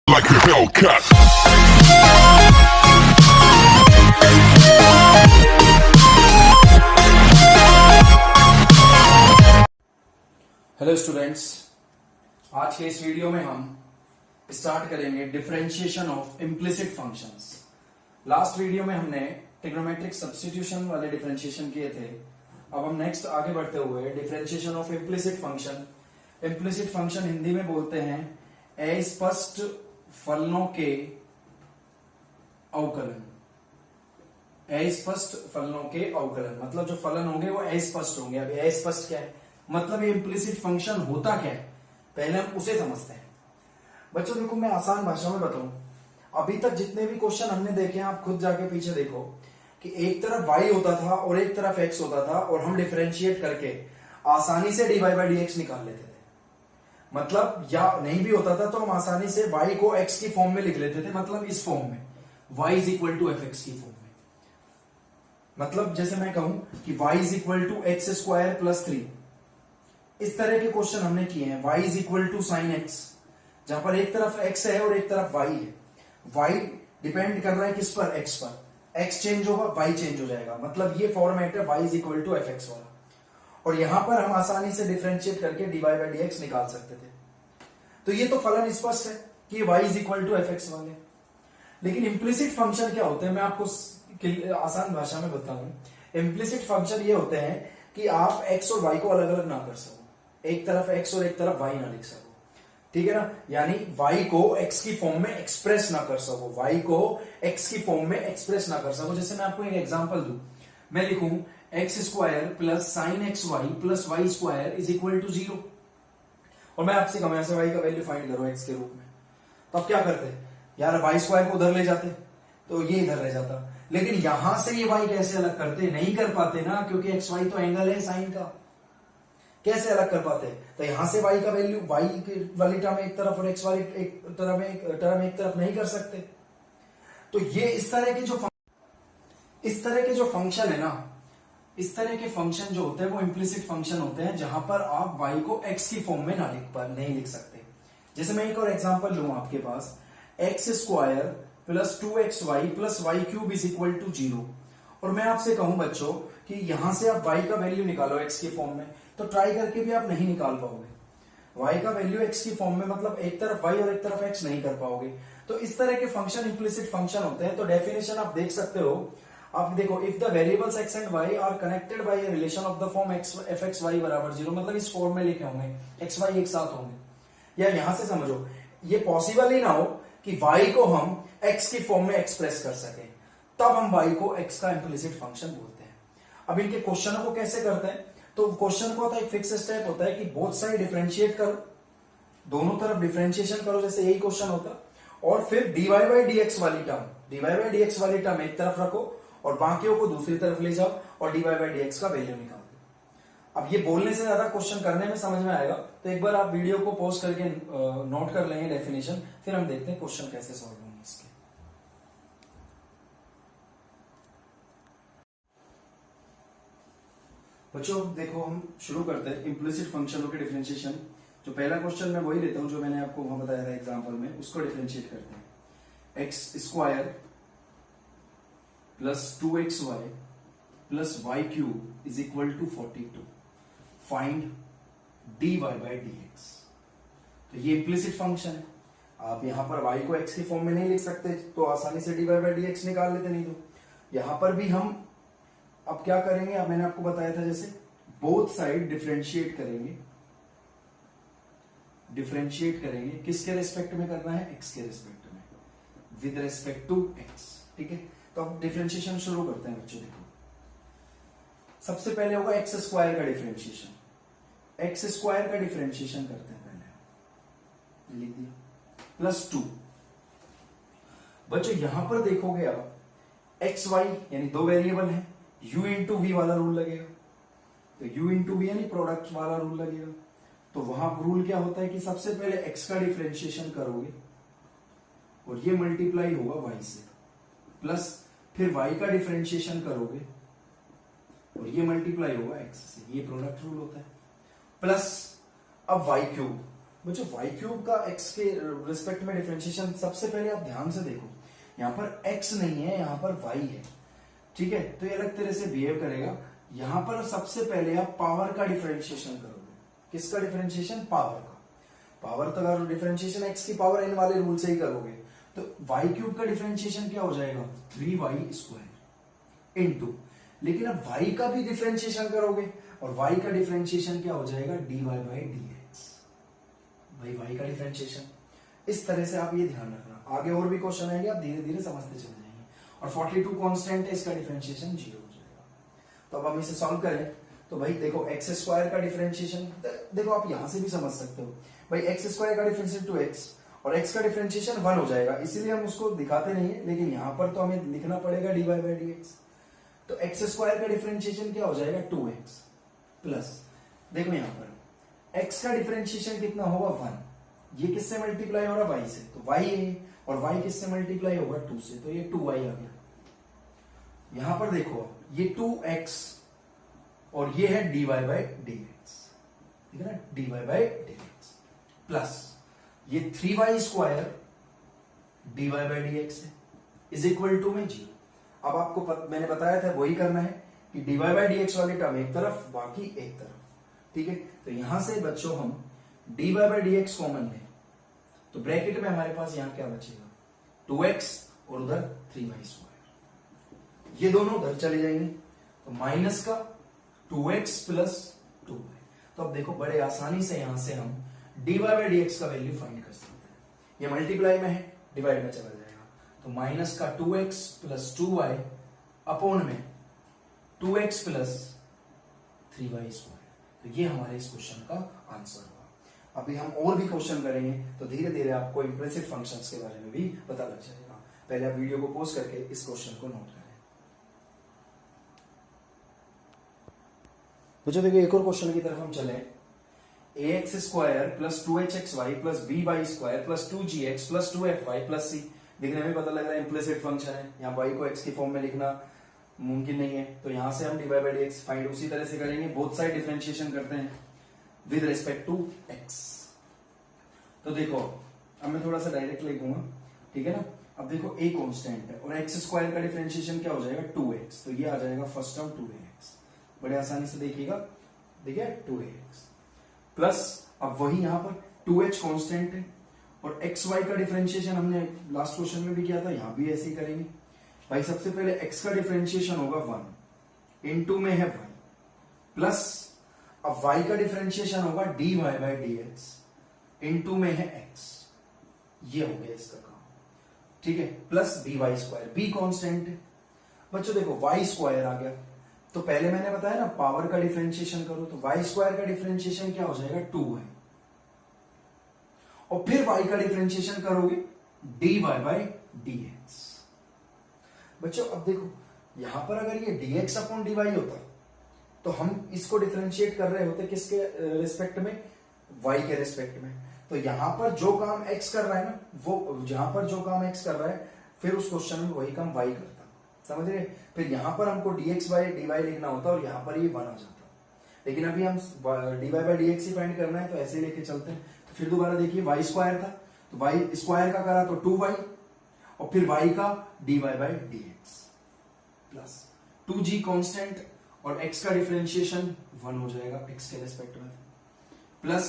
like a Hellcat. Hello students, आज के इस वीडियो में हम स्टार्ट करेंगे differentiation of implicit functions. Last video में हमने ट्रिग्नोमेट्रिक सब्स्टिट्यूशन वाले डिफरेंशिएशन किए थे। अब हम नेक्स्ट आगे बढ़ते हुए differentiation of implicit function. Implicit function Hindi में बोलते हैं अस्पष्ट फलनों के अवकलन। अस्पष्ट फलनों के अवकलन मतलब जो फलन होंगे वो अस्पष्ट होंगे। अब अस्पष्ट क्या है, मतलब ये इम्प्लिसिट फंक्शन होता क्या है, पहले हम उसे समझते हैं। बच्चों देखो, मैं आसान भाषा में बताऊं, अभी तक जितने भी क्वेश्चन हमने देखे हैं, आप खुद जाके पीछे देखो कि एक तरफ y होता था और एक तरफ x होता था, और हम डिफरेंशिएट करके आसानी से dy by dx निकाल लेते थे। मतलब या नहीं भी होता था तो हम आसानी से y को x की फॉर्म में लिख लेते थे, मतलब इस फॉर्म में y is equal to fx की फॉर्म में। मतलब जैसे मैं कहूं कि y is equal to x square plus 3, इस तरह के क्वेश्चन हमने किए हैं। y is equal to sine x, जहां पर एक तरफ x है और एक तरफ y है। y डिपेंड कर रहा है किस पर, x पर। x चेंज होगा, y चेंज हो जाएगा, मतलब ये फॉर्मेट है y is equal to f x वाला। और यहां पर हम आसानी से डिफरेंशिएट करके dy बाई dx निकाल सकते थे। तो ये तो फलन स्पष्ट है कि y is equal to f x वाले। लेकिन इम्प्लिसिट फंक्शन क्या होते हैं, मैं आपको आसान भाषा में बताऊं। इम्प्लिसिट फंक्शन ये होते हैं कि आप x और y को अलग अलग ना कर सको, एक तरफ x और एक तरफ y ना लिख सको, ठीक है ना। यानी y को x की फॉर्म में एक्सप्रेस ना कर सको, y को x की फॉर्म में एक्सप्रेस ना कर सको। जैसे मैं आपको एक एग्जांपल दूं, मैं लिखूं x square plus sine x y plus y square is equal to 0, और मैं आपसे कहूं ऐसे y का वैल्यू फाइंड करो x के रूप में, तो आप क्या करते यार, वाई स्क्वायर को उधर ले जाते तो ये इधर रह जाता। लेकिन यहां से ये y कैसे अलग करते, नहीं कर पाते ना, क्योंकि एक्स वाई तो एंगल है साइन का, कैसे अलग कर पाते। तो यहां से y का वैल्यू y वाली टर्म एक तरफ और x वाली एक टर्म एक तरफ नहीं कर सकते। तो ये इस तरह के जो फंक्शन है ना, इस तरह के फंक्शन जो होते हैं वो इम्प्लिसिट फंक्शन होते हैं, जहां पर आप y को x की फॉर्म में नहीं लिख सकते। जैसे मैं एक और एग्जांपल लूं आपके पास, x square plus 2xy plus y cube is equal to 0, और मैं आपसे कहूं बच्चों कि यहां से आप y का वैल्यू निकालो x की फॉर्म में, तो ट्राई करके भी आप नहीं निकाल पाओगे। y का वैल्यू x की फॉर्म में, मतलब एक तरफ y और एक तरफ x नहीं कर पाओगे। तो इस तरह के फंक्शन इम्प्लिसिट फंक्शन होते हैं। तो डेफिनेशन आप देख सकते हो, आप देखो, if the variables x and y are connected by a relation of the form f x y बराबर 0, मतलब इस फॉर्म में लिखे होंगे, एक्स वाई एक साथ होंगे। या यहां से समझो, ये पॉसिबल ही ना हो कि y को हम x की फॉर्म में एक्सप्रेस कर सके, तब हम y को x का इम्प्लिसिट फंक्शन बोलते हैं। अब इनके क्वेश्चनों को कैसे करते हैं, तो क्वेश्चन को होता है, एक फिक्स स्टेप होता है कि बोथ साइड डिफरेंशिएट करो, दोनों तरफ डिफरेंशिएशन करो, जैसे यही क्वेश्चन होता, और फिर dy बाई dx वाली टर्म एक तरफ रखो और बाकियों को दूसरी तरफ ले जाओ और dy बाई dx का वैल्यू निकाल दो। अब ये बोलने से ज्यादा क्वेश्चन करने में समझ में आएगा, तो एक बार आप वीडियो को पॉज करके नोट कर लेंगे डेफिनेशन, फिर हम देखते हैं क्वेश्चन कैसे सॉल्व होंगे इसके। बच्चों देखो, हम शुरू करते हैं इम्प्लिसिट फंक्शनों के डिफरेंशिएशन। जो पहला क्वेश्चन मैं वही लेता हूं जो मैंने आपको वहां बताया था एग्जांपल में, उसको डिफरेंशिएट करते हैं। X square plus 2xy plus y cube is equal to 42, find dy by dx। तो ये इम्प्लिसिट फंक्शन है। आप यहां पर y को x की फॉर्म में नहीं लिख सकते, तो आसानी से dy बाई dx निकाल लेते, नहीं तो यहां पर भी हम अब क्या करेंगे, अब मैंने आपको बताया था, जैसे बोथ साइड डिफरेंशिएट करेंगे किसके रेस्पेक्ट में करना है, x के रेस्पेक्ट में, विद रेस्पेक्ट टू x, ठीक है। तो अब डिफरेंशिएशन शुरू करते हैं बच्चों। देखो, सबसे पहले होगा एक्स स्क्वायर का डिफरेंशिएशन। एक्स स्क्वायर का डिफरेंशिएशन करते हैं, पहले लिख दिया, प्लस 2। बच्चों यहां पर देखोगे आप, एक्स वाई यानी दो वेरिएबल है, u इंटू वी वाला रूल लगेगा, तो u इंटू वी यानी प्रोडक्ट वाला रूल लगेगा। तो वहां रूल क्या होता है कि सबसे पहले x का डिफरेंशिएशन करोगे और ये मल्टीप्लाई होगा y से, प्लस फिर y का डिफरेंशिएशन करोगे और ये मल्टीप्लाई होगा x से, ये प्रोडक्ट रूल होता है। प्लस अब y क्यूब, बच्चों वाई क्यूब का एक्स के रिस्पेक्ट में डिफरेंशिएशन सबसे पहले आप ध्यान से देखो, यहाँ पर एक्स नहीं है, यहाँ पर वाई है, ठीक है, तो ये अलग तरह से बिहेव करेगा। यहाँ पर सबसे पहले आप पावर का डिफरेंशिएशन करोगे। किसका डिफरेंशिएशन? पावर का। पावर तो अगर डिफरेंशिएशन एक्स की पावर एन वाले रूल से ही करोगे तो वाई क्यूब का डिफरेंशिएशन क्या हो जाएगा? 3y² इनटू, लेकिन अब y का भी डिफरेंशिएशन करोगे और y का डिफरेंशिएशन क्या हो जाएगा? dy/dx। भाई y का डिफरेंशिएशन इस तरह से आप ये ध्यान रखना। आगे और भी क्वेश्चन आएंगे, आप धीरे धीरे समझते चले जाएंगे। और 42 कांस्टेंट है, इसका डिफरेंशिएशन 0 हो जाएगा। तो अब हम इसे सॉल्व करें तो भाई देखो x² का डिफरेंशिएशन देखो, आप यहां से भी समझ सकते हो भाई, x² का डिफरेंशिएशन 2x और x का डिफरेंशिएशन 1 हो जाएगा, इसीलिए हम उसको दिखाते नहीं है, लेकिन यहां पर तो हमें लिखना पड़ेगा dy/dx। तो x² का डिफरेंशिएशन क्या हो जाएगा? 2x प्लस, देखो यहां पर x का डिफरेंशिएशन कितना होगा? 1। ये किससे मल्टीप्लाई हो रहा है? y से, तो y है, और y किससे मल्टीप्लाई होगा? 2 से, तो ये 2y आ गया। यहां पर देखो ये 2x और ये है dy/dx, ठीक है ना, dy/dx प्लस ये 3y² dy/dx है इज इक्वल टू में 0। अब आपको मैंने बताया था वही करना है कि dy/dx वाली टर्म एक तरफ, बाकी एक तरफ, ठीक है। तो यहां से बच्चों हम dy/dx कॉमन लें तो ब्रैकेट में हमारे पास यहां क्या बचेगा? 2x और उधर 3y²। ये दोनों उधर चले जाएंगे तो माइनस का 2x प्लस 2y। तो अब देखो बड़े आसानी से यहां से हम dy/dx का वैल्यू फाइंड कर सकते हैं। ये मल्टीप्लाई में है, डिवाइड में चला जाएगा, तो माइनस का 2x प्लस 2y अपॉन में 2x प्लस 3y²। तो ये हमारे इस क्वेश्चन का आंसर हुआ। अभी हम और भी क्वेश्चन करेंगे तो धीरे धीरे आपको इंप्रेसिव फंक्शंस के बारे में भी पता लग जाएगा। पहले आप वीडियो को पॉज करके इस क्वेश्चन को नोट करें। तो जो देखिए एक और क्वेश्चन की तरफ हम चले, ax² plus 2hxy plus by² plus 2gx plus 2fy plus c। दिखने में पता लग रहा है इंप्लिसिट फंक्शन है, यहाँ y को x की फॉर्म में लिखना मुमकिन नहीं है, तो यहां से हम dy/dx फाइंड उसी तरह से करेंगे, बोथ साइड डिफरेंशिएशन करते हैं विद रिस्पेक्ट टू x। तो देखो अब मैं थोड़ा सा डायरेक्ट लिखूंगा, ठीक है ना। अब देखो a कांस्टेंट है और x² का डिफरेंशिएशन क्या हो जाएगा? 2x, तो ये आ जाएगा फर्स्ट टर्म 2ax, बड़े आसानी से देखिएगा, देखिए 2ax प्लस, अब वही यहां पर 2h कांस्टेंट है और xy का डिफरेंशिएशन हमने लास्ट क्वेश्चन में भी किया था, यहां भी ऐसे ही करेंगे। भाई सबसे पहले x का डिफरेंशिएशन होगा 1, इनटू में है y प्लस, अब y का डिफरेंशिएशन होगा dy/dx, इनटू में है x, ये हो गया इसका काम, ठीक है, प्लस by², b कांस्टेंट है। बच्चों देखो y² आ गया, तो पहले मैंने बताया ना पावर का डिफरेंशिएशन करो, तो y² का डिफरेंशिएशन क्या हो जाएगा? 2y, और फिर y का डिफरेंशिएशन करोगे dy/dx। बच्चों अब देखो यहां पर अगर ये dx अपॉन dy होता तो हम इसको डिफरेंशिएट कर रहे होते किसके रिस्पेक्ट में? y के रिस्पेक्ट में। तो यहां पर जो काम x कर रहा है ना, वो जहां पर जो काम x कर रहा है फिर उस क्वेश्चन में वही काम y करता, समझ रहे। फिर यहां पर हमको dx/dy लिखना होता और यहां पर ये 1 आ जाता, लेकिन अभी हम dy/dx ही फाइंड करना है तो ऐसे लेके चलते हैं। तो फिर दोबारा देखिए y² था तो y² का करा तो 2y और फिर y का dy/dx प्लस 2g कांस्टेंट और x का डिफरेंशिएशन 1 हो जाएगा x के रिस्पेक्ट में, प्लस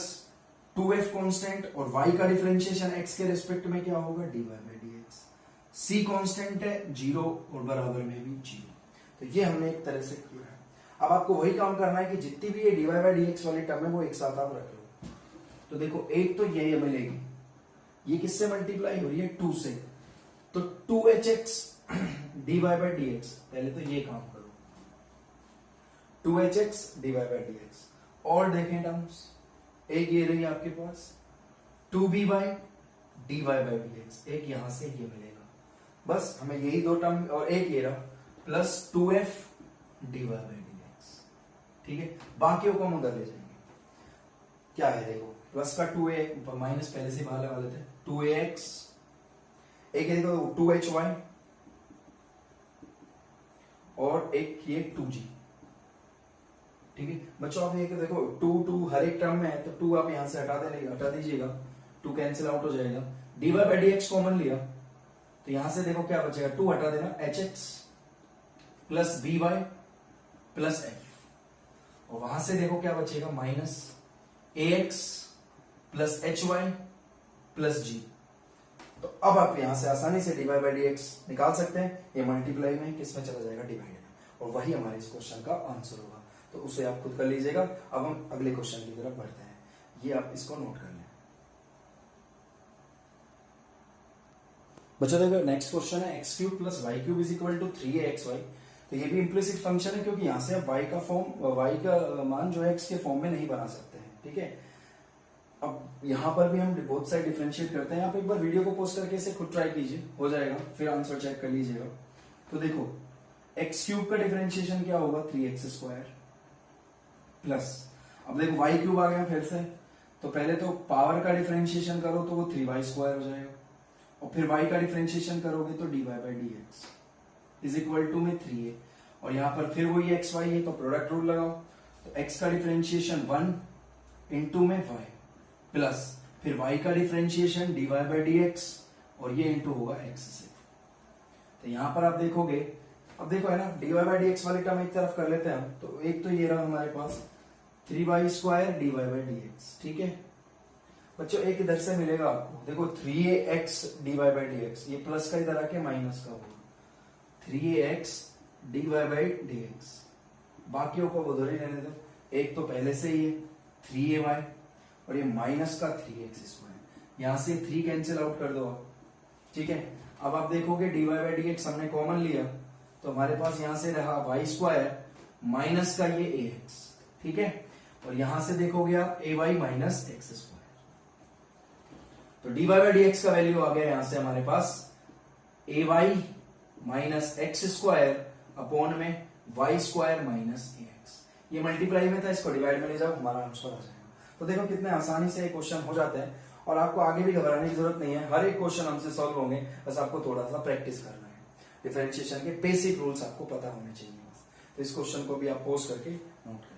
2f कांस्टेंट और y का डिफरेंशिएशन x के रिस्पेक्ट में क्या होगा? dy/dx। c कांस्टेंट है 0 और बराबर में भी 0। तो ये हमने एक तरह से किया है। अब आपको वही काम करना है कि जितनी भी ये dy/dx वाली टर्म है वो एक साथ आप रख लो। तो देखो एक तो ये मिलेगी, ये किससे मल्टीप्लाई हो रही है? 2 से, तो 2hx dy/dx, पहले तो ये काम करो 2hx dy/dx, और देखें टर्म्स, एक ये रही आपके पास 2by dy/dx, एक यहां से ये मिलेगा, बस हमें यही दो टर्म, और एक ये रहा प्लस 2f dy/dx, ठीक है। बाकियों को हम उधर ले जाएंगे। क्या है देखो, प्लस का 2a माइनस पहले से बाहर लगा लेते हैं, 2ax, एक है देखो 2hy और एक ये 2g, ठीक है बच्चों, आप ये देखो 2 हर एक टर्म में है, तो 2 आप यहां से हटा दीजिएगा, 2 कैंसिल आउट हो जाएगा। dy by d x common लिया, तो यहां से देखो क्या बचेगा, 2 हटा देना, h x plus b y plus f, और वहां से देखो क्या बचेगा, minus a x plus h y plus g. तो अब आप यहां से आसानी से dy बाई डी एक्स निकाल सकते हैं, ये मल्टीप्लाई में किसमें चला जाएगा, डिवाइड में, और वही हमारे इस क्वेश्चन का आंसर होगा। तो उसे आप खुद कर लीजिएगा। अब हम अगले क्वेश्चन की तरफ बढ़ते हैं, ये आप इसको नोट कर लें। बच्चों देखो नेक्स्ट क्वेश्चन है x cube plus y cube is equal to 3axy। तो ये भी इम्प्लिसिट फंक्शन है, क्योंकि यहां से आप y का मान जो है x के फॉर्म में नहीं बना सकते हैं, ठीक है। अब यहां पर भी हम बोथ साइड डिफरेंशिएट करते हैं। आप एक बार वीडियो को पोस्ट करके इसे खुद ट्राई कीजिए, हो जाएगा, फिर आंसर चेक कर लीजिएगा। तो देखो एक्स क्यूब का डिफरेंशिएशन क्या होगा, 3x² प्लस, अब देखो वाई क्यूब आ गया फिर से, तो पहले तो पावर का डिफरेंशिएशन करो तो वो 3y² हो जाएगा, और फिर y का डिफरेंशिएशन करोगे तो dy by d x is equal to में 3a, और यहां पर फिर वही एक्स वाई है, तो प्रोडक्ट रूल लगाओ, तो x का डिफरेंशिएशन 1 इंटू में y प्लस फिर y का differentiation dy by d x, और ये इंटू होगा x से। तो यहां पर आप देखोगे, अब देखो है ना, dy बाई डी एक्स वाली टर्म एक तरफ कर लेते हैं हम, तो एक तो ये रहा हमारे पास 3y² dy by d x, ठीक है बच्चों। एक इधर से मिलेगा आपको, देखो 3ax dy by d x, ये प्लस का इधर आके माइनस का होगा, 3ax dy by d x, बाकियों को उधर ही रहने दो, एक तो पहले से ही है 3ay, और ये माइनस का 3x², यहां से 3 कैंसिल आउट कर दो आप, ठीक है। अब आप देखोगे dy बाई डी एक्स हमने कॉमन लिया, तो हमारे पास यहां से रहा y² माइनस का ये ax, ठीक है, और यहां से देखोगे आप ay माइनस x², तो dy बाई डी एक्स का वैल्यू आ गया यहां से हमारे पास ay माइनस x² अपॉन में y² माइनस ax। ये मल्टीप्लाई में था, इसको डिवाइड में ले जाओ, हमारा आंसर आ जाएगा। तो देखो कितने आसानी से ये क्वेश्चन हो जाते हैं, और आपको आगे भी घबराने की जरूरत नहीं है, हर एक क्वेश्चन हमसे सॉल्व होंगे, बस आपको थोड़ा सा प्रैक्टिस करना है, डिफरेंशिएशन के बेसिक रूल्स आपको पता होने चाहिए बस। तो इस क्वेश्चन को भी आप पोस्ट करके नोट करें।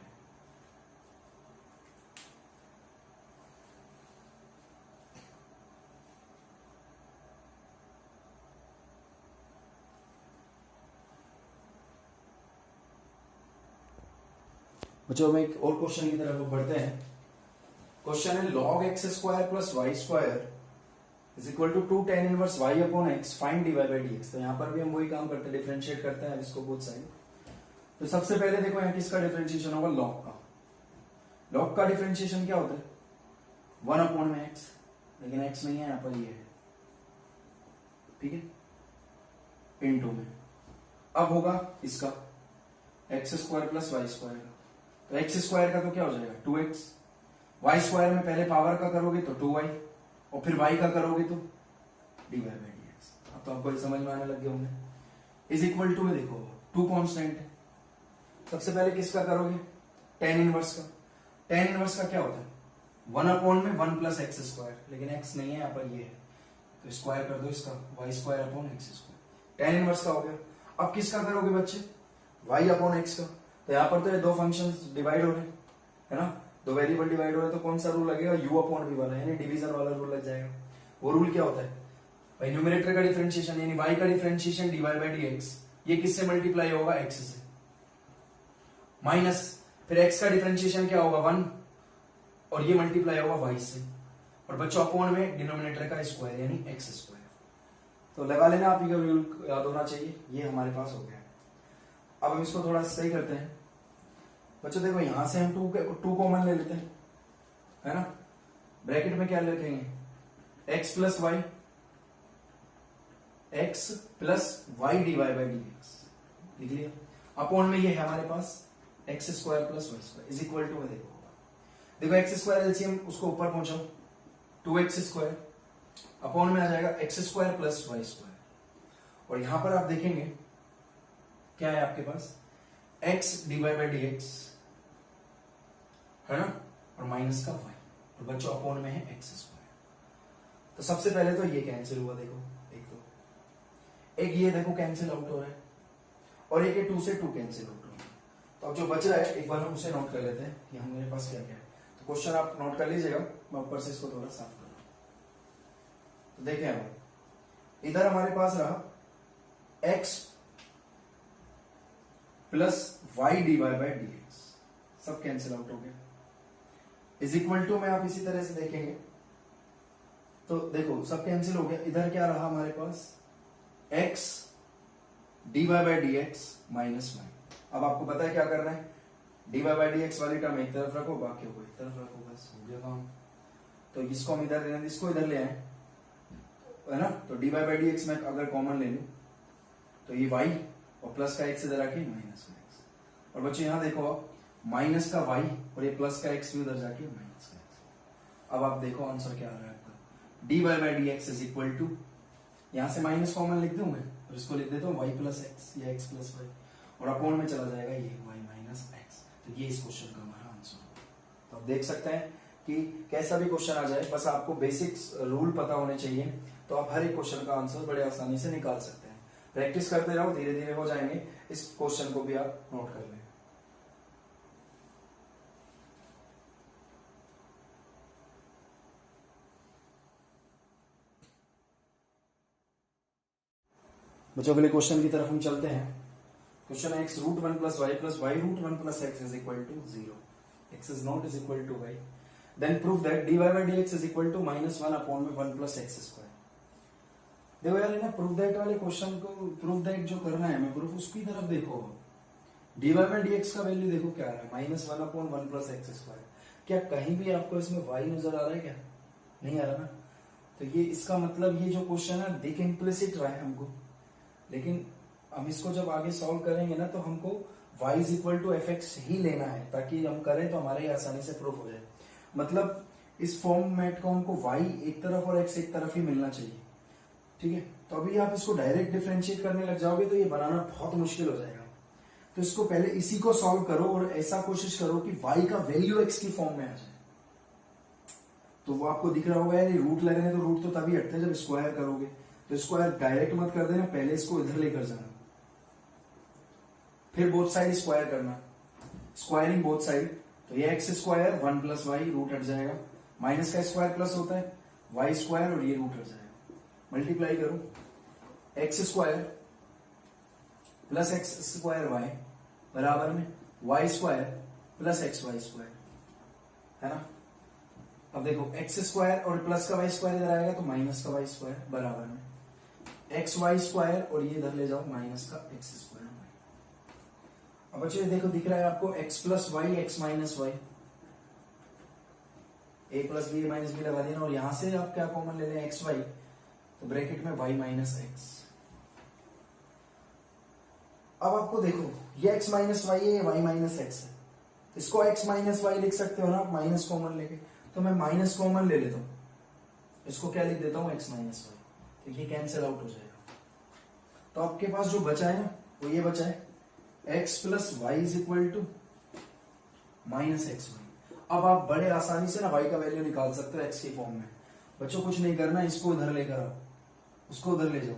बच्चों हम एक और क्वेश्चन की तरफ बढ़ते हैं। क्वेश्चन है log x² plus y² is equal to 2 tan inverse y upon x, find dy by d x. तो यहां पर भी हम वही काम करते हैं, डिफरेंशिएट करते हैं इसको बोथ साइड। तो सबसे पहले देखो यहाँ किसका डिफरेंशिएशन होगा, log का। log का डिफरेंशिएशन क्या होता है, 1 अपॉन में x, लेकिन x नहीं है यहां पर, ये है, ठीक है, इनटू में, अब होगा इसका x² प्लस y² का, तो x² का तो क्या हो जाएगा 2x, y² में पहले पावर का करोगे तो 2y, और फिर y का करोगे तो dy बाई डी एक्स। अब तो आपको समझ में आने लग गए होंगे। इज इक्वल टू में देखो 2 कांस्टेंट है, सबसे पहले किसका करोगे, tan इनवर्स का। tan इनवर्स का क्या होता है, 1 अपॉन में 1 प्लस x², लेकिन x नहीं है यहाँ पर, ये है, तो स्क्वायर कर दो इसका, y² upon x², tan inverse का हो गया। अब किसका करोगे बच्चे, y अपॉन x का। तो यहाँ पर तो ये दो फंक्शंस डिवाइड हो रहे हैं, है ना, दो वेरिएबल डिवाइड हो रहे हैं, तो कौन सा रूल लगेगा, u अपॉन v वाला, यानी डिवीजन वाला रूल लग जाएगा। वो रूल क्या होता है भाई, न्यूमरेटर का डिफरेंशिएशन यानी y का differentiation dy by d x, ये किससे मल्टीप्लाई होगा, x से, माइनस फिर x का डिफरेंशिएशन क्या होगा 1, और ये मल्टीप्लाई होगा y से, और बच्चों अपॉन में डिनोमिनेटर का स्क्वायर यानी x²। तो लगा लेना, आप ये रूल याद होना चाहिए। ये हमारे पास हो गया। अब हम इसको थोड़ा सही करते हैं बच्चों। देखो यहां से हम 2 कॉमन ले लेते हैं, है ना, ब्रैकेट में क्या लिखेंगे, x plus y, x plus y d y by d x, लिख लिया। अपॉन में ये है हमारे पास x² plus y² is equal to, देखो x² एलसीएम उसको ऊपर पहुंचाओ, 2x², अपॉन में आ जाएगा x² प्लस y², और यहां पर आप देखेंगे क्या है आपके पास, x dy by d x, है ना, और माइनस का y, और बच्चों अपॉन में है x²। तो सबसे पहले तो ये कैंसिल हुआ, देखो एक ये देखो कैंसिल आउट हो रहा है, और एक ये 2 से 2 कैंसिल आउट हो रहा है, तो अब जो बच रहा है एक बार हम उसे नोट कर लेते हैं कि हम मेरे पास क्या क्या है। तो क्वेश्चन आप नोट कर लीजिएगा, मैं ऊपर से इसको थोड़ा साफ कर रहा हूं। तो देखें अब इधर हमारे पास रहा x plus y d y by d x, सब कैंसिल आउट हो गया, इज इक्वल टू में आप इसी तरह से देखेंगे तो देखो सब कैंसिल हो गया। इधर क्या रहा हमारे पास x dy by d x minus y. अब आपको पता है क्या करना है, dy बाई डी एक्स वाली टर्म एक तरफ रखो, बाकी को एक तरफ रखो, बस हो गया काम। तो इसको हम इधर लेना, इसको इधर ले आए, है ना। तो dy बाई डी एक्स में अगर कॉमन ले लूं तो ये y और प्लस का x इधर आके माइनस का x। और बच्चों यहां देखो आप माइनस का y और ये प्लस का x भी उधर जाके माइनस का x। अब आप देखो आंसर क्या आ रहा है आपका, dy by d x is equal to, यहां से माइनस कॉमन लिख दूं मैं और इसको लिख देता हूं y प्लस एक्स या x प्लस वाई, और अपॉन में चला जाएगा ये y माइनस एक्स। तो ये इस क्वेश्चन का हमारा आंसर होगा। तो आप देख सकते हैं कि कैसा भी क्वेश्चन आ जाए, बस आपको बेसिक्स रूल पता होने चाहिए, तो आप हर एक क्वेश्चन का आंसर बड़े आसानी से निकाल सकते हैं। प्रैक्टिस करते रहो, धीरे धीरे हो जाएंगे। इस क्वेश्चन को भी आप नोट कर लें। बच्चों अगले क्वेश्चन की तरफ हम चलते हैं। क्वेश्चन है x root one plus y plus y root one plus x is equal to 0, x is not is equal to y, then prove that dy by d x is equal to minus one upon में one plus x square. देखो यार ना proof that वाले क्वेश्चन को, proof that जो करना है हमें प्रूफ, उसकी तरफ देखो। D y by d x का वैल्यू देखो क्या आ रहा है, minus one upon one plus x square. क्या कहीं भी आपको इसमें y नजर आ रहा है? क्या नहीं आ रहा ना। तो ये इसका मतलब ये जो क्वेश्चन है दिख इम्प्लिसिट रहा है हमको, लेकिन हम इसको जब आगे सॉल्व करेंगे ना तो हमको y is equal to f x ही लेना है, ताकि हम करें तो हमारे आसानी से प्रूफ हो जाए। मतलब इस फॉर्मेट को हमको y एक तरफ और x एक तरफ ही मिलना चाहिए, ठीक है। तो अभी आप इसको डायरेक्ट डिफरेंशिएट करने लग जाओगे तो ये बनाना बहुत मुश्किल हो जाएगा। तो इसको पहले इसी को सॉल्व करो और ऐसा कोशिश करो कि y का वैल्यू x की फॉर्म में आ जाए। तो वो आपको दिख रहा होगा यार, रूट लग रहे हैं तो रूट तो तभी हटते हैं जब स्क्वायर करोगे। तो स्क्वायर डायरेक्ट मत कर देना, पहले इसको इधर लेकर जाना, फिर बोथ साइड स्क्वायर करना, स्क्वायरिंग बोथ साइड। तो ये x square one plus y, root हट जाएगा, माइनस का स्क्वायर प्लस होता है वाई स्क्वायर और ये रूट हट जाएगा। मल्टीप्लाई करो, x square plus x square y बराबर में y square plus x y square, है ना। अब देखो एक्स स्क्वायर और प्लस का वाई स्क्वायर इधर आएगा तो माइनस का वाई स्क्वायर बराबर में एक्स वाई स्क्वायर, और ये इधर ले जाओ माइनस का एक्स स्क्वायर। अब बच्चों देखो दिख रहा है आपको x plus y x minus y, a plus b minus b लगा देना, और यहां से आप क्या कॉमन ले लें एक्स वाई, तो ब्रैकेट में y माइनस एक्स। अब आपको देखो ये x माइनस वाई है, ये y माइनस एक्स है, इसको x माइनस वाई लिख सकते हो ना आप माइनस कॉमन लेके। तो मैं माइनस कॉमन ले लेता हूं, इसको क्या लिख देता हूं x माइनस वाई, तो ये कैंसिल आउट हो जाएगा। तो आपके पास जो बचा है ना वो ये बचा है x plus y is equal to minus x y. अब आप बड़े आसानी से ना y का वैल्यू निकाल सकते हो x की फॉर्म में। बच्चों कुछ नहीं करना, इसको इधर लेकर आओ, उसको उधर ले जाओ,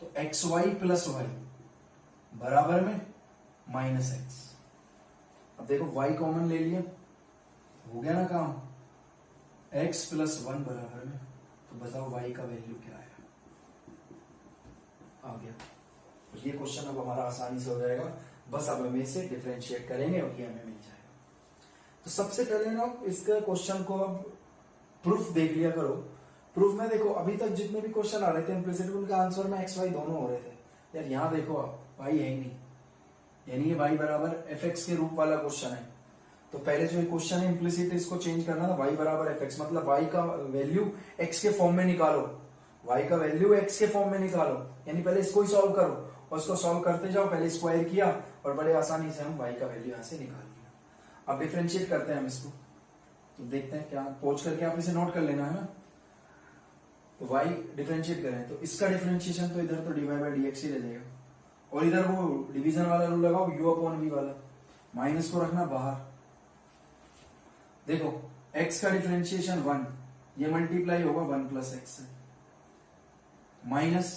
तो एक्स वाई प्लस वाई बराबर में माइनस एक्स। अब देखो y कॉमन ले लिया, हो गया ना काम, x प्लस वन बराबर में, तो बताओ y का वैल्यू क्या आया, आ गया। तो ये क्वेश्चन अब हमारा आसानी से हो जाएगा, बस अब हमें इसे डिफरेंशिएट करेंगे और ये हमें मिल जाएगा। तो सबसे पहले ना इसका क्वेश्चन को अब प्रूफ देख लिया करो। प्रूफ में देखो अभी तक जितने भी क्वेश्चन आ रहे थे इम्प्लिसिट, उनका आंसर में एक्स वाई दोनों हो रहे थे। यार यहाँ देखो आप वाई है ही नहीं, यानी ये वाई बराबर एफ एक्स के रूप वाला क्वेश्चन है। तो पहले जो क्वेश्चन है इम्प्लिसिट, इसको चेंज करना था, वाई बराबर एफ एक्स, मतलब वाई का वैल्यू एक्स के फॉर्म में निकालो, वाई का वैल्यू एक्स के फॉर्म में निकालो, यानी पहले इसको ही सॉल्व करो और इसको सॉल्व करते जाओ। पहले स्क्वायर किया और बड़े आसानी से हम वाई का वैल्यू यहां से निकाल लिया। अब डिफरेंशिएट करते हैं हम इसको, तो देखते हैं क्या, पहुंच करके आप इसे नोट कर लेना है ना। तो y डिफरेंशिएट करें तो इसका डिफरेंशिएशन तो इधर तो डिवाइड बाई डी एक्स ही रह जाएगा, और इधर वो डिवीजन वाला रूल लगाओ u अपॉन v वाला, माइनस को रखना बाहर। देखो x का डिफरेंशिएशन 1, ये मल्टीप्लाई होगा 1 प्लस एक्स से, माइनस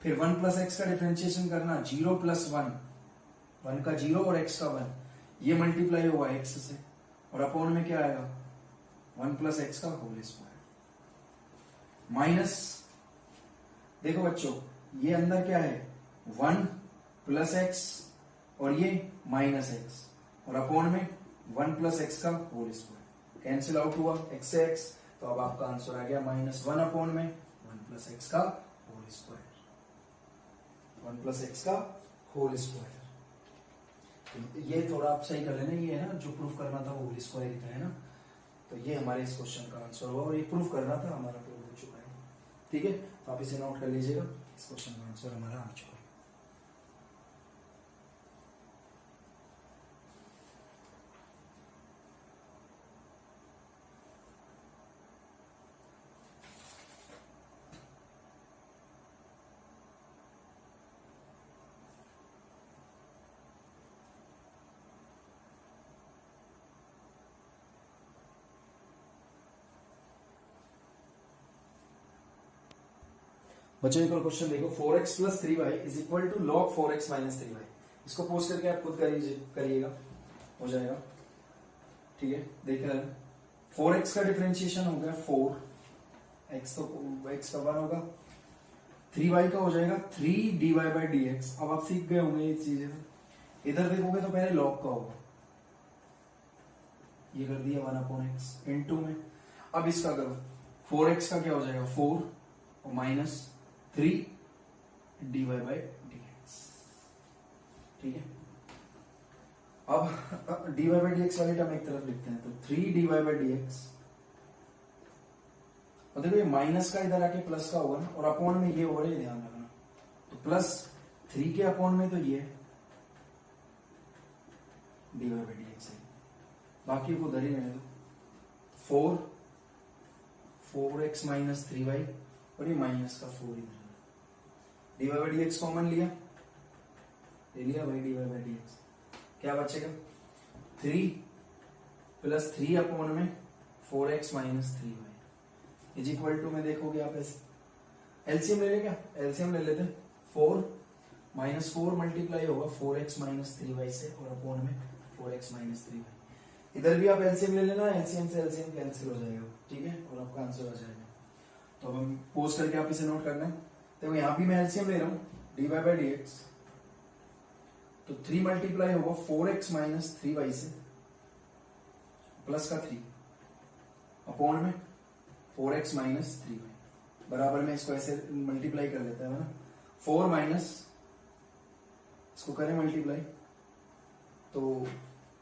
फिर 1 प्लस एक्स का डिफरेंशिएशन करना 0 प्लस 1, 1 का 0 और x का 1, ये मल्टीप्लाई हुआ x से और अपॉन में क्या आएगा 1 प्लस एक्स का होल स्क्वायर माइनस, देखो बच्चों ये अंदर क्या है 1 प्लस एक्स और ये माइनस एक्स और अपॉन में 1 प्लस एक्स का होल स्क्वायर कैंसिल आउट हुआ x से x, तो अब आपका आंसर आ गया -1 अपॉन में 1 प्लस एक्स का होल स्क्वायर, 1 प्लस एक्स का होल स्क्वायर। ये थोड़ा आप सही कर लेना, ये है ना जो प्रूफ करना था वो होल स्क्वायर ही था, है ना। तो ये हमारे इस क्वेश्चन का आंसर हुआ और ये प्रूफ करना था, हमारा प्रूफ हो चुका है। ठीक है, तो आप इसे नोट कर लीजिएगा, इस क्वेश्चन का आंसर हमारा आ चुका है। बच्चों एक और क्वेश्चन देखो, 4x plus 3y is equal to log 4x minus 3y। इसको पोस्ट करके आप खुद करिएगा, हो जाएगा। ठीक है, देख रहे हैं 4x का डिफरेंशिएशन हो गया 4x, तो x का 1 होगा, 3y का हो जाएगा 3 dy बाई dx। अब आप सीख गए होंगे ये चीजें, इधर देखोगे तो पहले log का होगा, ये कर दिया 1 अपॉन x इनटू में। अब इसका करो 4x का क्या हो जाएगा 4 और माइनस 3 dy बाई dx। ठीक है, अब dy बाई dx वाली टर्म एक तरफ लिखते हैं, तो 3 dy बाई dx और देखो ये माइनस का इधर आके प्लस का होगा ना, और अपॉन में ये होगा, ये ध्यान रखना। तो प्लस 3 के अपॉन में तो ये dy बाई dx है, बाकी को उधर ही रहने दो। 4x माइनस 3y और ये माइनस का 4 इधर, dy बाई dx कॉमन लिया, ले लिया भाई dy बाई dx, क्या बचेगा 3 प्लस 3 अपॉन में 4x minus 3y is equal to में देखोगे आप ऐसे एलसीएम ले ले, क्या एलसीएम ले लेते, 4 माइनस 4 मल्टीप्लाई होगा 4x माइनस 3y से और अपॉन में 4x माइनस 3y। इधर भी आप एलसीएम ले लेना, एलसीएम से एलसीएम कैंसिल हो जाएगा। ठीक है, और आपका आंसर आ जाएगा। तो अब हम पोस्ट करके आप इसे नोट करना है। देखो यहां भी मैं एलसीएम ले रहा हूं, dy बाई dx, तो 3 मल्टीप्लाई होगा 4x माइनस 3y से प्लस का 3 अपॉन में 4x माइनस 3y बराबर में इसको ऐसे मल्टीप्लाई कर लेता है ना, 4 माइनस इसको करें मल्टीप्लाई, तो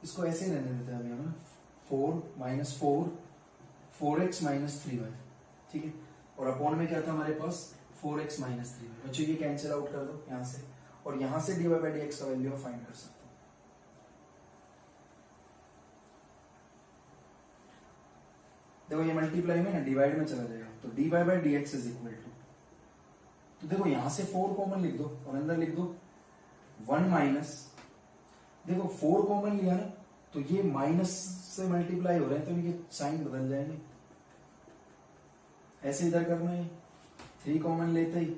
इसको ऐसे ही रहने देते हैं अभी हम, 4 माइनस 4x माइनस 3y। ठीक है, और अपॉन में क्या था हमारे पास 4x माइनस 3y। बच्चों ये कैंसिल आउट कर दो यहां से, और यहां से dy बाई dx का वैल्यू फाइंड कर सकते हो। देखो ये मल्टीप्लाई में ना डिवाइड में चला जाएगा, तो dy by dx is equal to, तो देखो यहां से 4 कॉमन लिख दो और अंदर लिख दो 1 माइनस, देखो 4 कॉमन लिया ना, तो ये माइनस से मल्टीप्लाई हो रहे हैं, तो ये साइन बदल जाएंगे, ऐसे इधर करना है। 3 कॉमन लेते ही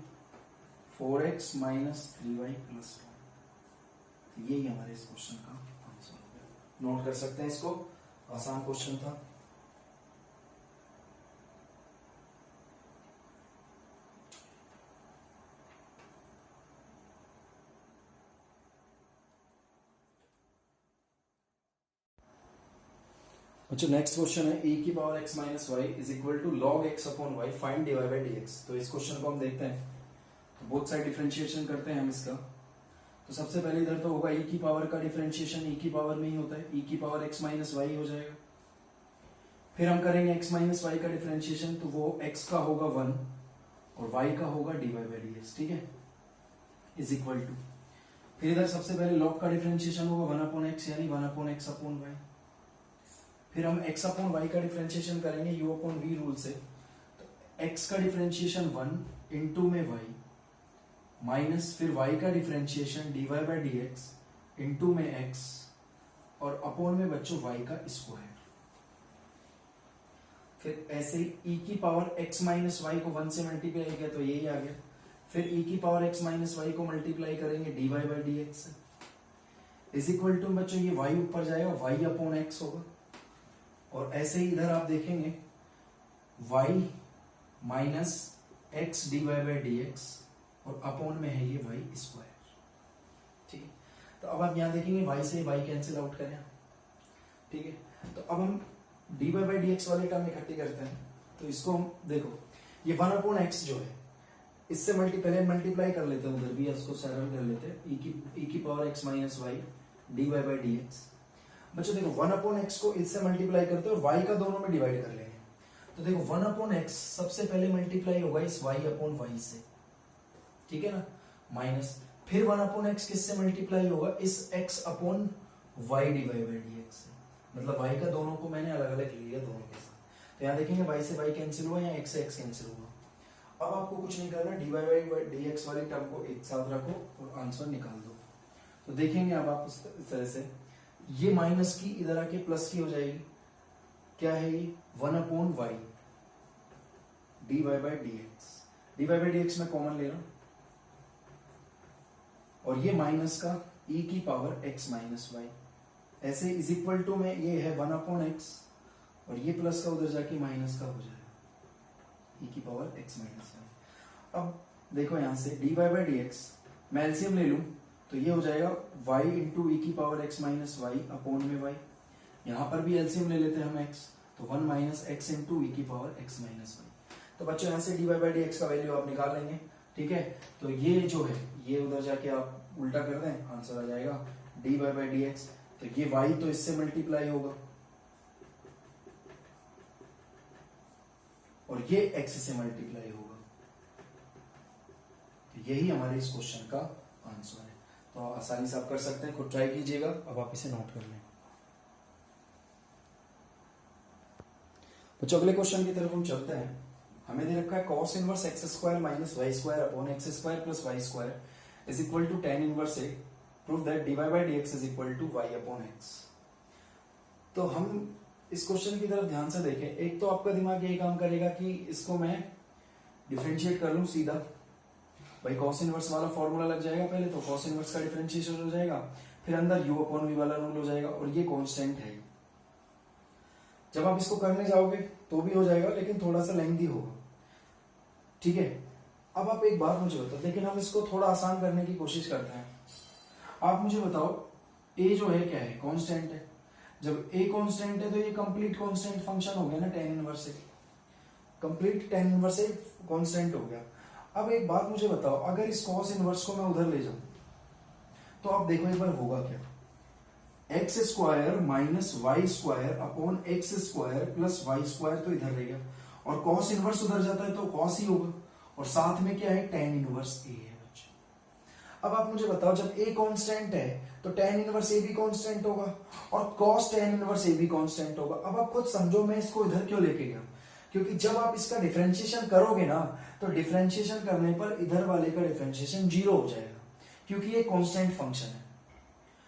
4x माइनस 3y प्लस 1। यही हमारे इस क्वेश्चन का आंसर हो गया। नोट कर सकते हैं इसको, आसान क्वेश्चन था। अच्छा, नेक्स्ट क्वेश्चन है e की power x minus y is equal to log x upon y, find dy by dx। तो इस क्वेश्चन को हम देखते हैं, तो बोथ साइड डिफरेंशिएशन करते हैं हम इसका। तो सबसे पहले इधर तो होगा e की पावर का डिफरेंशिएशन e की पावर में ही होता है, e की पावर x माइनस वाई हो जाएगा। फिर हम करेंगे x माइनस वाई का डिफरेंशिएशन, तो वो x का होगा 1 और y का होगा dy बाई dx। ठीक है, इज इक्वल टू, फिर इधर सबसे पहले log का डिफरेंशिएशन होगा 1 अपॉन x, यानी 1 अपॉन x अपॉन y। फिर हम x अपॉन y का डिफरेंशिएशन करेंगे u अपॉन v रूल से, तो x का डिफरेंशिएशन 1 इंटू में y माइनस फिर y का differentiation dy by dx into में x और अपॉन में बच्चों y का स्क्वायर। फिर ऐसे ही e की पावर x माइनस वाई को 1 से मल्टीप्लाई किया तो यही आ गया। फिर e की पावर x माइनस वाई को मल्टीप्लाई करेंगे dy बाई dx से, इज इक्वल टू बच्चों ये y ऊपर जाएगा, y अपॉन एक्स होगा, और ऐसे ही इधर आप देखेंगे y minus x d y by d x, और अपॉन में है ये वाई स्क्वायर। ठीक है, तो अब आप यहां देखेंगे y से y कैंसिल आउट करें। ठीक है, तो अब हम d y by d x वाले टर्म इकट्ठी करते हैं, तो इसको हम देखो ये 1 अपॉन एक्स जो है इससे पहले मल्टीप्लाई कर लेते हैं, उधर भी इसको सरल कर लेते हैं, ई की power x minus y d y by d x. बच्चों देखो 1 अपॉन एक्स को इससे मल्टीप्लाई करते हैं और y का दोनों में डिवाइड कर लेंगे। तो देखो 1 अपॉन एक्स सबसे पहले मल्टीप्लाई होगा इस y अपॉन वाई से, ठीक है ना, माइनस फिर 1 अपॉन एक्स किससे मल्टीप्लाई होगा, इस x upon y d y by d x से, मतलब y का दोनों को मैंने अलग अलग लिया दोनों के साथ। तो यहाँ देखेंगे y से y कैंसिल हुआ या x से x कैंसिल हुआ। अब आपको कुछ नहीं करना, d y by d x वाली टर्म को एक साथ रखो और आंसर निकाल दो। तो देखेंगे अब आप उस तरह से ये माइनस की इधर आके प्लस की हो जाएगी, क्या है ये 1 upon y d y by d x, d y by d x में कॉमन ले रहा हूं, और ये माइनस का e की पावर x माइनस वाई, ऐसे इज इक्वल टू में ये है 1 अपॉन एक्स और ये प्लस का उधर जाके माइनस का हो जाएगा e की पावर x माइनस वाई। अब देखो यहां से d y by d x मैं एलसीएम ले लूं तो ये हो जाएगा y इंटू ई की power x minus y upon में y, यहां पर भी एलसीएम ले लेते हैं हम x, तो 1 माइनस एक्स इंटू ई की पावर x माइनस वाई। तो बच्चों यहां से d y by d x का वैल्यू आप निकाल लेंगे। ठीक है, तो ये जो है ये उधर जाके आप उल्टा कर दें, आंसर आ जाएगा d y by d x. तो ये y तो इससे मल्टीप्लाई होगा और ये x से मल्टीप्लाई होगा, तो यही हमारे इस क्वेश्चन का आंसर है। तो आसानी से आप कर सकते हैं, खुद ट्राई कीजिएगा। अब आप इसे नोट कर लें। बच्चों अगले क्वेश्चन की तरफ हम चलते हैं। हमें दे रखा है cos inverse x square minus y square upon x square plus y square is equal to tan inverse a, prove that d y by d x is equal to y upon x. तो हम इस question की तरफ ध्यान से देखें। एक तो आपका दिमाग यही काम करेगा कि इसको मैं डिफरेंशिएट कर लूं सीधा, भाई cos इनवर्स वाला फॉर्मूला लग जाएगा पहले, तो cos इनवर्स का डिफरेंशिएशन हो जाएगा, फिर अंदर u अपॉन v वाला रूल हो जाएगा, और ये कांस्टेंट है। जब आप इसको करने जाओगे तो भी हो जाएगा, लेकिन थोड़ा सा लेंथी होगा। ठीक है, अब आप एक बात मुझे बताओ, लेकिन हम इसको थोड़ा आसान करने की कोशिश करते हैं। आप मुझे बताओ a जो है क्या है, कांस्टेंट है। जब a कांस्टेंट है तो ये कंप्लीट कांस्टेंट फंक्शन हो गया ना, tan inverse A, complete tan inverse a constant हो गया। अब एक बात मुझे बताओ, अगर इस cos इनवर्स को मैं उधर ले जाऊं तो आप देखो एक बार होगा क्या, x square minus y square upon x square plus y square तो इधर रहेगा, और cos इनवर्स उधर जाता है तो cos ही होगा, और साथ में क्या है, tan इनवर्स ए है बच्चे। अब आप मुझे बताओ, जब a कांस्टेंट है तो tan इनवर्स ए भी कांस्टेंट होगा, और cos tan इनवर्स ए भी कांस्टेंट होगा। अब आप खुद समझो मैं इसको इधर क्यों लेके गया, क्योंकि जब आप इसका डिफरेंशिएशन करोगे ना, तो डिफरेंशिएशन करने पर इधर वाले का डिफरेंशिएशन 0 हो जाएगा, क्योंकि ये कांस्टेंट फंक्शन है।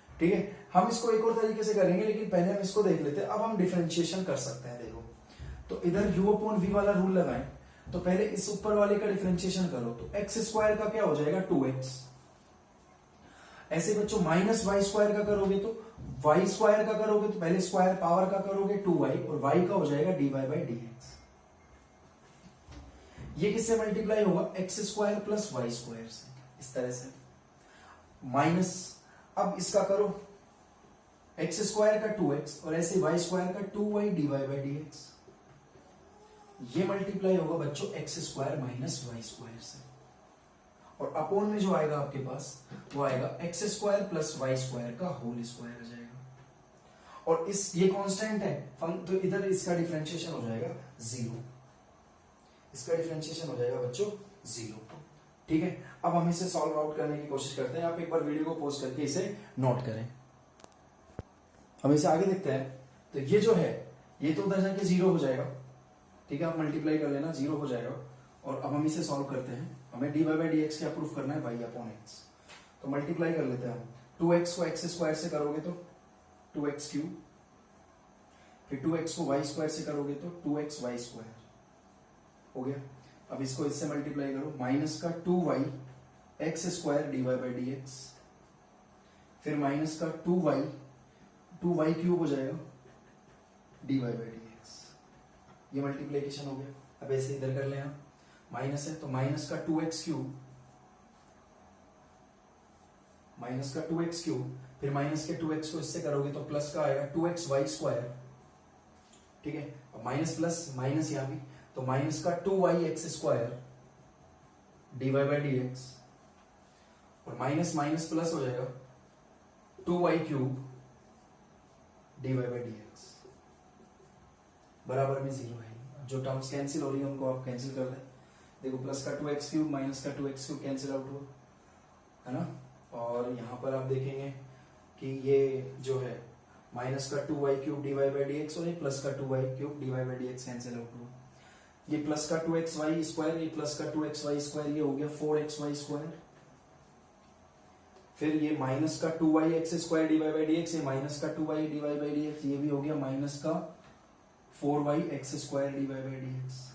ठीक है, हम इसको एक और तरीके से करेंगे, लेकिन पहले हम इसको देख लेते हैं। अब हम डिफरेंशिएशन कर सकते हैं। देखो, तो इधर u अपॉन v वाला रूल लगाएं, तो पहले इस ऊपर वाले का डिफरेंशिएशन करो, तो एक्स स्क्वायर का क्या हो जाएगा, 2x। ऐसे बच्चों माइनस वाई स्क्वायर का करोगे तो वाई स्क्वायर का करोगे तो पहले स्क्वायर पावर का करोगे 2y, और y का हो जाएगा dy बाई डी एक्स। ये किससे मल्टीप्लाई होगा, x square plus y square से, इस तरह से माइनस। अब इसका करो एक्स स्क्वायर का 2x और ऐसे वाई स्क्वायर का 2y dy by d x. ये मल्टीप्लाई होगा बच्चों x square minus y square से, और अपॉन में जो आएगा आपके पास वो आएगा x square plus y square का होल स्क्वायर आ जाएगा, और इस ये कांस्टेंट है तो इधर इसका डिफरेंशिएशन हो जाएगा 0, इसका डिफरेंशिएशन हो जाएगा बच्चों 0। ठीक है, अब हम इसे सॉल्व आउट करने की कोशिश करते हैं। आप एक बार वीडियो को पॉज करके इसे नोट करें। हम इसे आगे देखते हैं। तो ये जो है ये तो उधर जाके 0 हो जाएगा। ठीक है, आप मल्टीप्लाई कर लेना, 0 हो जाएगा। और अब हम इसे सॉल्व करते हैं। हमें dy बाई डी एक्स क्या प्रूफ करना है, y अपॉन एक्स। तो मल्टीप्लाई कर लेते हैं हम। 2x को एक्स स्क्वायर से करोगे तो 2x क्यूब, फिर 2x को y स्क्वायर से करोगे तो 2x y स्क्वायर हो गया। अब इसको इससे मल्टीप्लाई करो, माइनस का 2y x square dy by d x, फिर माइनस का 2y क्यूब हो जाएगा dy बाई डी एक्स। ये मल्टीप्लीकेशन हो गया। अब ऐसे इधर कर ले हम, माइनस है तो माइनस का 2x क्यूब, फिर माइनस के 2x को इससे करोगे तो प्लस का आएगा 2xy स्क्वायर। ठीक है, अब माइनस प्लस माइनस यहां भी, तो माइनस का 2yx square dy by d x, और माइनस माइनस प्लस हो जाएगा 2y cube dy by d x बराबर में 0 है। जो टर्म्स कैंसिल हो रही है उनको आप कैंसिल कर दें। देखो प्लस का 2x क्यूब माइनस का 2x क्यूब कैंसिल आउट हुआ, है ना। और यहां पर आप देखेंगे कि ये जो है माइनस का 2y cube dy by d x और ये प्लस का 2y cube dy by d x cancel out हुआ। ये प्लस का 2xy स्क्वायर, ये प्लस का 2xy स्क्वायर, ये हो गया 4xy स्क्वायर। फिर ये माइनस का 2yx square dy by d x, ये माइनस का 2y dy by d x, ये भी हो गया माइनस का 4yx square dy by d x,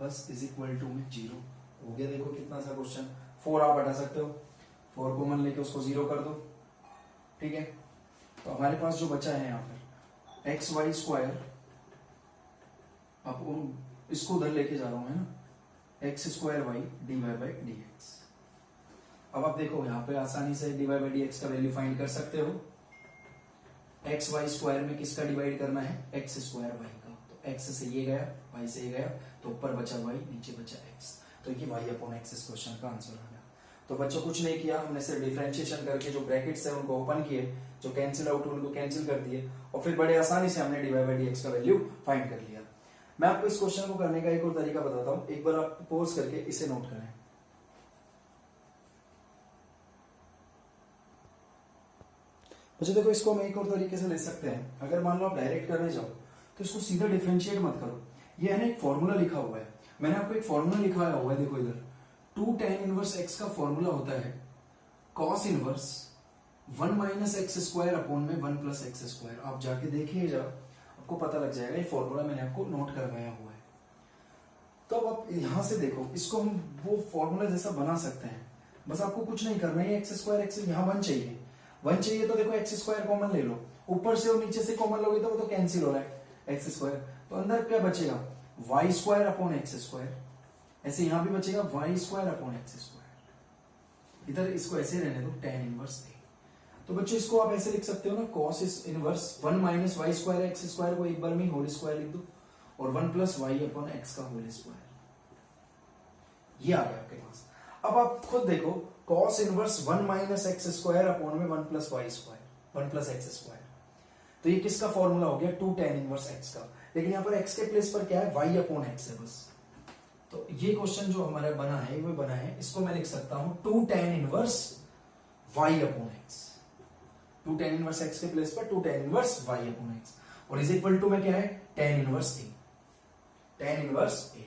बस इज इक्वल टू में 0 हो गया। देखो कितना सा क्वेश्चन। 4 आप हटा सकते हो, 4 कॉमन लेके उसको 0 कर दो। ठीक है, तो हमारे पास जो बचा है यहाँ पर एक्स वाई स्क्वायर, अब इसको उधर लेके जा रहा हूं, है ना, x square y d y by d x. अब आप देखो यहाँ पे आसानी से d y by d x का वैल्यू फाइंड कर सकते हो। एक्स वाई स्क्वायर में किसका डिवाइड करना है, एक्स स्क्वायर वाई का, तो एक्स से ये गया, वाई से ये गया, तो ऊपर बचा वाई, नीचे बचा एक्स, तो ये वाई अपॉन एक्स इस क्वेश्चन का आंसर आ गया। तो बच्चों कुछ नहीं किया, हमने सिर्फ डिफरेंशिएशन करके जो ब्रैकेट्स है उनको ओपन किए, जो कैंसिल आउट उनको कैंसिल कर दिए, और फिर बड़े आसानी से हमने d y by d x का वैल्यू फाइंड कर लिया। मैं आपको इस क्वेश्चन को करने का एक और तरीका बताता हूं, एक बार आप पॉज करके इसे नोट करें। बच्चों देखो, इसको हम एक और तरीके से ले सकते हैं। अगर मान लो आप डायरेक्ट करने जाओ तो इसको सीधा डिफरेंशिएट मत करो। ये है ना एक फॉर्मूला लिखा हुआ है, मैंने आपको एक फॉर्मूला लिखवाया हुआ है, देखो इधर 2 tan इनवर्स x का फॉर्मूला होता है cos inverse 1 minus x square upon में 1 प्लस एक्स स्क्वायर। आप जाके देखिए जरा, आपको पता लग जाएगा। ये फॉर्मूला मैंने आपको नोट करवाया हुआ है। तो अब आप यहां से देखो, इसको हम वो फॉर्मूला जैसा बना सकते हैं। बस आपको कुछ नहीं करना है, एक्स स्क्वायर एक्स, यहाँ 1 चाहिए, 1 चाहिए तो देखो एक्स स्क्वायर कॉमन ले लो, ऊपर से और नीचे से कॉमन लोगे तो वो तो कैंसिल हो रहा है एक्स स्क्वायर, तो अंदर क्या बचेगा, y square upon x square. ऐसे यहां भी बचेगा y square upon x square. इधर इसको ऐसे रहने दो, tan इनवर्स ए। तो बच्चों इसको आप ऐसे लिख सकते हो ना, cos inverse 1 minus y square x square को एक बार में होल स्क्वायर लिख दो, और 1 प्लस वाई अपॉन एक्स का होल स्क्वायर। ये आ गया आपके पास। अब आप खुद देखो, cos inverse 1 minus x square upon में 1 plus y square 1 plus x square, तो ये किसका फॉर्मूला हो गया, 2 tan इनवर्स एक्स का। लेकिन यहाँ पर एक्स के प्लेस पर क्या है, वाई अपॉन एक्स है बस। तो ये क्वेश्चन जो हमारा बना है, वो बना है, इसको मैं लिख सकता हूं 2 tan inverse y upon x. 2 tan inverse x के प्लेस पर 2 tan inverse y upon x, और इज इक्वल टू में क्या है, tan inverse a. tan inverse a.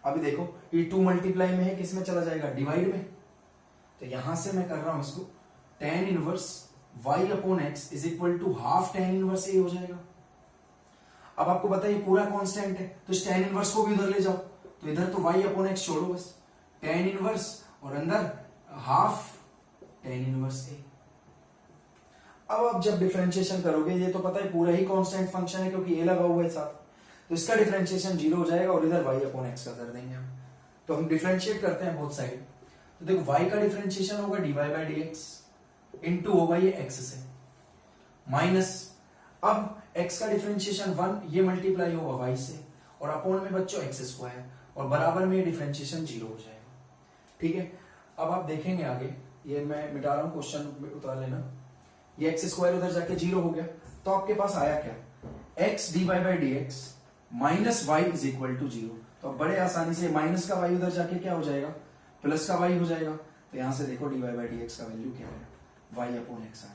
अभी देखो ये 2 मल्टीप्लाई में है, किस में चला जाएगा, डिवाइड में। तो यहां से मैं कर रहा हूं इसको, tan inverse y upon x is equal to half tan inverse a हो जाएगा। अब आपको पता है ये पूरा कांस्टेंट है, तो इस tan इनवर्स को भी उधर ले जाओ, तो इधर तो y अपॉन एक्स छोड़ो बस, tan इनवर्स और अंदर हाफ tan इनवर्स ए। अब आप जब डिफरेंशिएशन करोगे, ये तो पता है पूरा ही कांस्टेंट फंक्शन है क्योंकि a लगा हुआ है साथ, तो इसका डिफरेंशिएशन 0 हो जाएगा और इधर y अपॉन एक्स का कर देंगे हम। तो हम डिफरेंशिएट करते हैं बोथ साइड। तो देखो y का डिफरेंशिएशन होगा dy by d x, into होगा ये x से, माइनस अब x का डिफरेंशिएशन 1, ये मल्टीप्लाई होगा y से, और अपॉन में बच्चों x स्क्वायर, और बराबर में डिफरेंशिएशन 0 हो जाएगा। ठीक है, अब आप देखेंगे आगे, ये मैं मिटा रहा हूं, क्वेश्चन उतार लेना। ये x स्क्वायर उधर जाके 0 हो गया, तो आपके पास आया क्या, x dy by d x minus y is equal to 0। तो बड़े आसानी से माइनस का y उधर जाके क्या हो जाएगा, प्लस का y हो जाएगा। तो यहां से देखो dy बाई डी एक्स का वैल्यू क्या है, y अपॉन एक्स आया।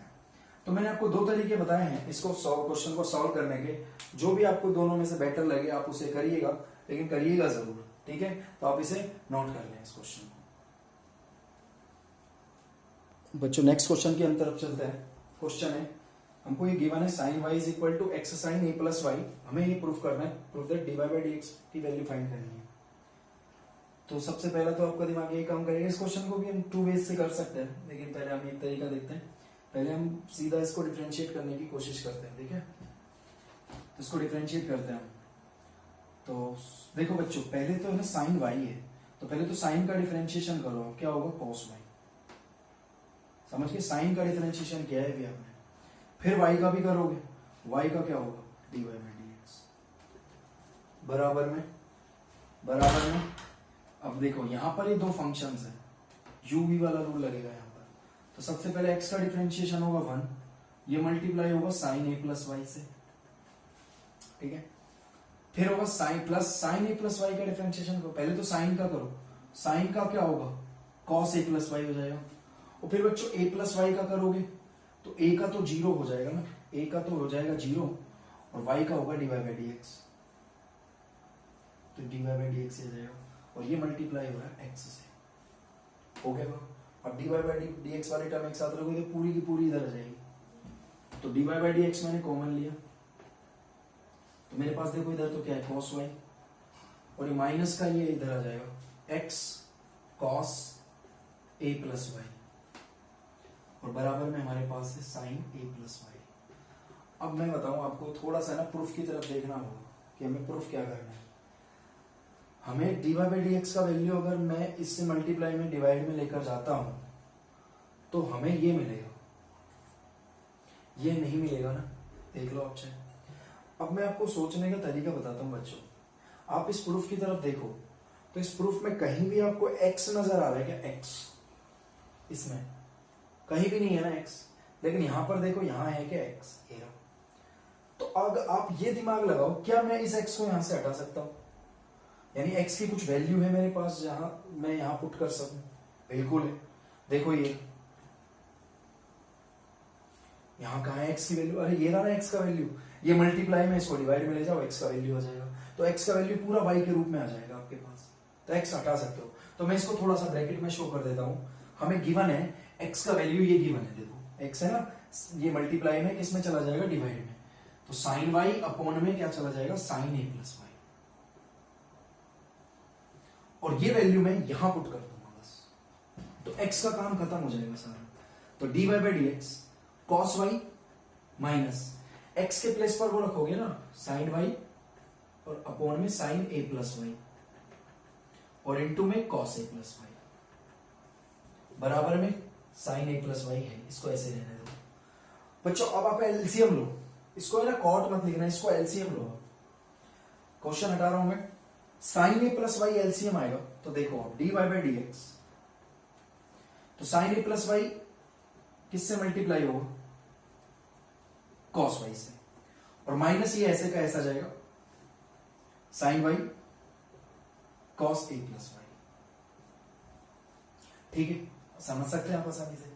तो मैंने आपको 2 तरीके बताए हैं इसको क्वेश्चन को सॉल्व करने के, जो भी आपको दोनों में से बेटर लगे आप उसे करिएगा, लेकिन करिएगा जरूर। ठीक है, तो आप इसे नोट कर लें इस क्वेश्चन को। बच्चों नेक्स्ट क्वेश्चन की हम तरफ चलते हैं। क्वेश्चन है, हमको ये गिवन है sine y is equal to x sine a plus y, हमें ये प्रूफ करना है, proof that d y by d x की वैल्यू फाइंड करनी है। तो सबसे पहला तो आपका दिमाग ये काम करेगा, इस क्वेश्चन को भी हम 2 वेज से कर सकते हैं, लेकिन पहले हम एक तरीका देखते हैं। पहले हम सीधा इसको डिफरेंशिएट करने की कोशिश करते हैं, ठीक है। तो इसको डिफरेंशिएट करते हैं। तो देखो बच्चों, पहले तो है ना साइन वाई है, तो पहले तो साइन का डिफरेंशिएशन करो, क्या होगा कॉस वाई। समझ गए, साइन का डिफरेंशिएशन किया है अभी आपने। फिर वाई का भी करोगे, वाई का क्या होगा dy बाई dx बराबर में अब देखो यहां पर ये दो फंक्शंस है, u v वाला रूल लगेगा यहां पर। तो सबसे पहले x का डिफरेंशिएशन होगा 1, ये मल्टीप्लाई होगा साइन a प्लस वाई से, ठीक है। फिर होगा साइन ए प्लस वाई का डिफरेंशिएशन करो, पहले तो साइन का करो, साइन का क्या होगा कॉस ए प्लस वाई हो जाएगा। और फिर बच्चों ए प्लस वाई का करोगे तो ए का तो 0 हो जाएगा ना, ए का तो हो जाएगा 0 और वाई का होगा dy बाई dx, तो dy बाई dx हो जाएगा और ये मल्टीप्लाई हो रहा है x से, हो गया। अब dy बाई dx वाली टर्म एक साथ रखोगे तो पूरी की पूरी इधर आ जाएगी, तो dy बाई dx मैंने कॉमन लिया, तो मेरे पास देखो इधर तो क्या है cos y, और ये माइनस का ये इधर आ जाएगा x cos a plus y, और बराबर में हमारे पास है साइन a प्लस वाई। अब मैं बताऊं आपको, थोड़ा सा ना प्रूफ की तरफ देखना होगा कि हमें प्रूफ क्या करना है। हमें dy बाई dx का वैल्यू अगर मैं इससे मल्टीप्लाई में डिवाइड में लेकर जाता हूं तो हमें ये मिलेगा, ये नहीं मिलेगा ना, देख लो आप चाहे। अब मैं आपको सोचने का तरीका बताता हूं बच्चों, आप इस प्रूफ की तरफ देखो तो इस प्रूफ में कहीं भी आपको x नजर आ रहा है क्या, x इसमें कहीं भी नहीं है ना x, लेकिन यहां पर देखो यहां है क्या x, ये रहा। तो अगर आप ये दिमाग लगाओ, क्या मैं इस x को यहां से हटा सकता हूं, यानी x की कुछ वैल्यू है मेरे पास जहां मैं यहां पुट कर सकूं, बिल्कुल है। देखो ये यहां कहां है x की वैल्यू, अरे ये रहा ना x का वैल्यू, ये मल्टीप्लाई में इसको डिवाइड में ले जाओ, x का वैल्यू आ जाएगा, तो x का वैल्यू पूरा y के रूप में आ जाएगा आपके पास, तो x हटा सकते हो। तो मैं इसको थोड़ा सा ब्रैकेट में शो कर देता हूं, हमें गिवन है x का वैल्यू, ये गिवन है, देखो x है ना, ये मल्टीप्लाई में किसमें चला जाएगा डिवाइड में, तो साइन y अपॉन में क्या चला जाएगा साइन a प्लस वाई, और ये वैल्यू मैं यहां पुट कर दूंगा बस, तो x का काम खत्म हो जाएगा सारा। तो dy by dx cos y minus x के प्लेस पर वो रखोगे ना साइन y और अपॉन में साइन a प्लस वाई और इनटू में cos a प्लस वाई बराबर में साइन a प्लस वाई है, इसको ऐसे रहने दो बच्चों। अब आप एलसीएम लो, इसको है ना कॉट मत लिखना, इसको एलसीएम लो। क्वेश्चन हटा रहा हूं मैं, sine a plus y LCM आएगा, तो देखो आप dy बाई dx, तो साइन a प्लस वाई किससे मल्टीप्लाई होगा cos y से, और माइनस ये ऐसे का ऐसा जाएगा sine y cos a plus y, ठीक है, समझ सकते हैं आप आसानी से,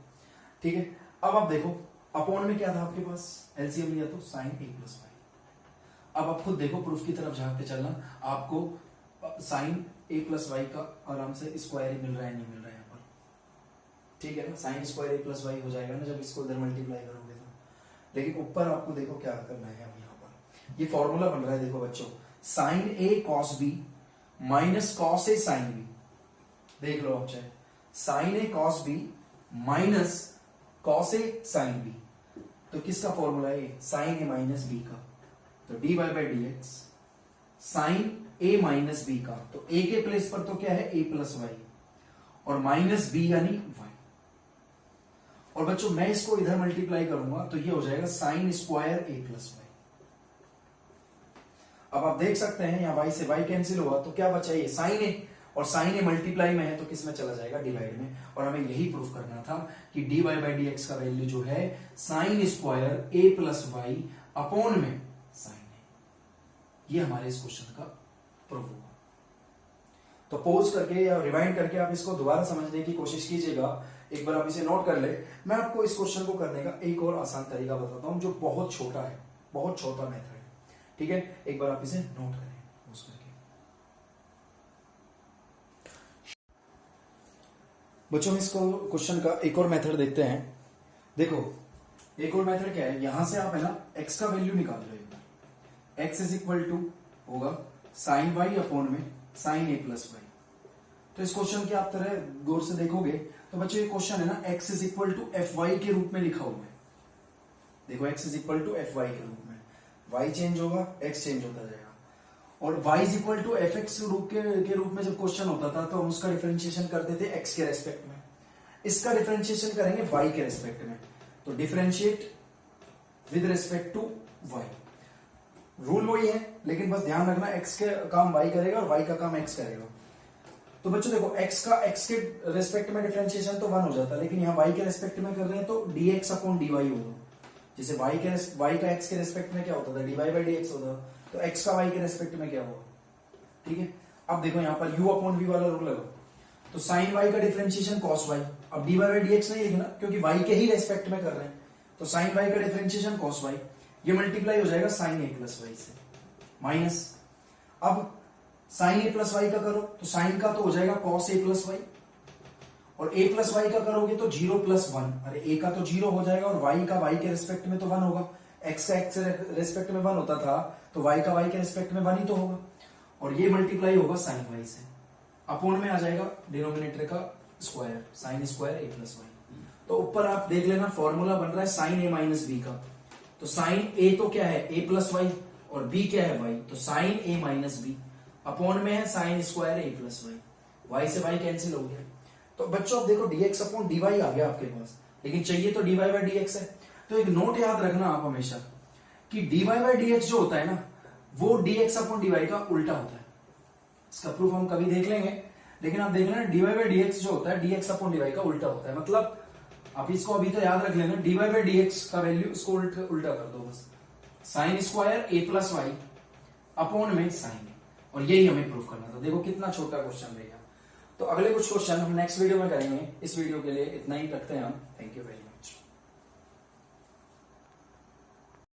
ठीक है। अब आप देखो अपॉन में क्या था आपके पास, एलसीएम लिया तो साइन a प्लस वाई। अब आप खुद देखो प्रूफ की तरफ झांक के चलना, आपको साइन a प्लस वाई का आराम से स्क्वायर ही मिल रहा है, नहीं मिल रहा है यहाँ पर, ठीक है ना, sine square a plus y हो जाएगा ना जब इसको इधर मल्टीप्लाई करोगे तो। लेकिन ऊपर आपको देखो क्या करना है, अब यहाँ पर ये फॉर्मूला बन रहा है, देखो बच्चों, sine a cos b minus cos a sine b, देख लो आप चाहे, sine a cos b minus cos a sine b, तो किसका फॉर्मूला है, साइन a माइनस b का, तो dy by dx sine a minus b का, तो a के प्लेस पर तो क्या है a प्लस वाई और माइनस b यानी y, और बच्चों मैं इसको इधर मल्टीप्लाई करूंगा तो ये हो जाएगा sine square a plus y. अब आप देख सकते हैं यहां y से y कैंसिल हुआ तो क्या बचा, ये साइन a, और साइन ए मल्टीप्लाई में है तो किस में चला जाएगा डिवाइड में, और हमें यही प्रूफ करना था कि dy बाई dx का वैल्यू जो है sine square a plus y upon में साइन ए, ये हमारे इस क्वेश्चन का प्रूफ होगा। तो पॉज करके या रिवाइंड करके आप इसको दोबारा समझने की कोशिश कीजिएगा, एक बार आप इसे नोट कर ले। मैं आपको इस क्वेश्चन को करने का एक और आसान तरीका बताता हूं जो बहुत छोटा है, बहुत छोटा मेथड है, ठीक है, एक बार आप इसे नोट करें पॉज करके। बच्चों में इसको क्वेश्चन का एक और मेथड देखते हैं। देखो एक और मेथड क्या है, यहां से आप है ना x का वैल्यू निकाल रहे हो, x इज इक्वल टू होगा साइन y अपॉन में साइन a प्लस वाई। तो इस क्वेश्चन की आप तरह गौर से देखोगे तो बच्चों ये क्वेश्चन है ना x is equal to f y के रूप में लिखा हुआ है। देखो x is equal to f y के रूप में, y चेंज होगा, x चेंज होता जाएगा। और y is equal to f x के रूप में जब क्वेश्चन होता था तो हम उसका डिफरेंशिएशन करते थे x के रेस्पेक्ट में, इसका डिफरेंशिएशन करेंगे y के रेस्पेक्ट में। तो differentiate with respect to y, rule वही है, लेकिन बस ध्यान रखना x के काम y करेगा और y का काम x करेगा। तो बच्चों देखो x के रेस्पेक्ट में डिफरेंशिएशन तो 1 हो जाता है, लेकिन यहाँ y के रेस्पेक्ट में कर रहे हैं तो dx अपॉन dy होगा। जैसे y का x के रेस्पेक्ट में क्या होता था, dy बाई dx होता, तो x का y के रेस्पेक्ट में क्या होगा, ठीक है। अब देखो यहाँ पर u अपॉन v वाला रूल लगा, तो साइन y का डिफरेंशिएशन cos y, अब dy बाई dx नहीं लिखना क्योंकि y के ही रेस्पेक्ट में कर रहे हैं, तो साइन y का डिफरेंशिएशन cos y, ये मल्टीप्लाई हो जाएगा साइन a प्लस वाई से, माइनस अब साइन a प्लस वाई का करो तो साइन का तो हो जाएगा cos a प्लस वाई, और a प्लस वाई का करोगे तो 0 प्लस 1, अरे a का तो 0 हो जाएगा और y का y के रेस्पेक्ट में तो 1 होगा, x का x के रेस्पेक्ट में 1 होता था तो y का y के रेस्पेक्ट में 1 ही तो होगा, और ये मल्टीप्लाई होगा साइन y से, अपोन में आ जाएगा डिनोमिनेटर का square, sine square a plus y. तो ऊपर आप देख लेना फॉर्मूला बन रहा है साइन a माइनस बी का, तो साइन a तो क्या है a प्लस वाई और b क्या है y, तो sine a minus b upon में है sine square a plus y, y से y कैंसिल हो गया। तो बच्चों अब देखो dx अपॉन dy आ गया आपके पास, लेकिन चाहिए तो dy बाई dx है। तो एक नोट याद रखना आप हमेशा कि dy बाई dx जो होता है ना वो dx अपॉन dy का उल्टा होता है। इसका प्रूफ हम कभी देख लेंगे, लेकिन आप देख लेना dy बाई dx जो होता है dx अपॉन dy का उल्टा होता है। मतलब आप इसको अभी तो याद रख लेना, dy बाई dx का वैल्यू इसको उल्टा कर दो बस, sine square a plus y upon में साइन, और यही हमें प्रूफ करना था। देखो कितना छोटा क्वेश्चन रहेगा। तो अगले कुछ क्वेश्चन हम नेक्स्ट वीडियो में करेंगे, इस वीडियो के लिए इतना ही रखते हैं हम। Thank you very much.